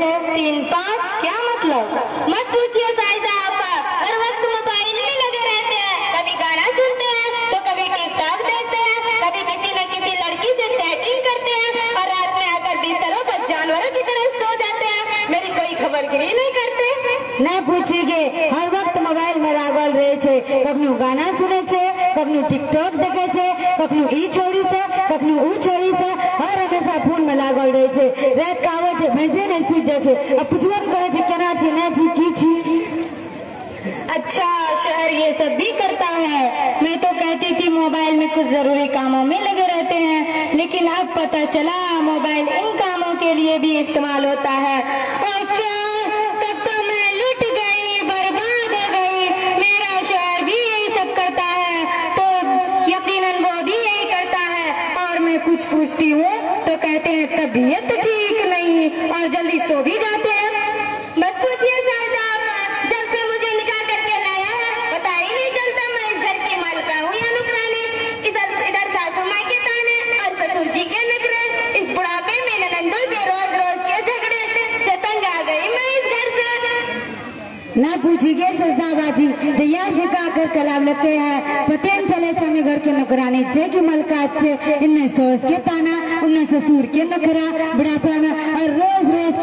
3-5 क्या मतलब? मत पूछिए साइदा आपा, हर वक्त मोबाइल में लगे रहते हैं। कभी गाना सुनते हैं तो कभी टिकटॉक देखते हैं, कभी किसी न किसी लड़की से चैटिंग करते हैं और रात में आकर बिस्तरों पर जानवरों की तरह सो जाते हैं। मेरी कोई खबरगिरी नहीं करते। नहीं पूछेगे, हर वक्त मोबाइल में लागल रहे छे। कखनु गाना सुने छे, कखनु टिकटॉक देखे छे, कखनु ई छोड़ी से, कखनु ऊ छोड़ी से, हर हमेशा फोन में लागल रहे छे। रात का आवे छे, भैंसे नहीं सूझ जाए छे। अब पूछवन करे छे केना छी, ना छी, की छी। अच्छा, शहर ये सब भी करता है। मैं तो कहती थी मोबाइल में कुछ जरूरी कामों में लगे रहते हैं, लेकिन अब पता चला मोबाइल इन कामों के लिए भी इस्तेमाल होता है। और तब तो मैं लुट गई, बर्बाद हो गई। मेरा शहर भी यही सब करता है, तो यकीनन वो भी यही करता है। और मैं कुछ पूछती हूँ तो कहते हैं तबीयत ठीक नहीं, और जल्दी सो भी जाते हैं। मत पूछिए साइदा आपा, जब से मुझे निकाह करके लाया है पता ही नहीं चलता मैं इस घर की मालिका हूँ या नुकरानी। इधर सासू माँ के ताने और ससुर जी के नखरे। इस बुढ़ापे में ननंदों से रोज रोज के झगड़े से तंग आ गई मैं इस घर से। ना पूछिए सजदाबाजी, जैया निकाह कर कलाम लगे है, पते न चले छे हमें घर के नौकरानी छे कि मलका छे। इन्ने सोच के ताना, उन्ने ससुर के नखरा, बुढ़ापा में और रोज रोज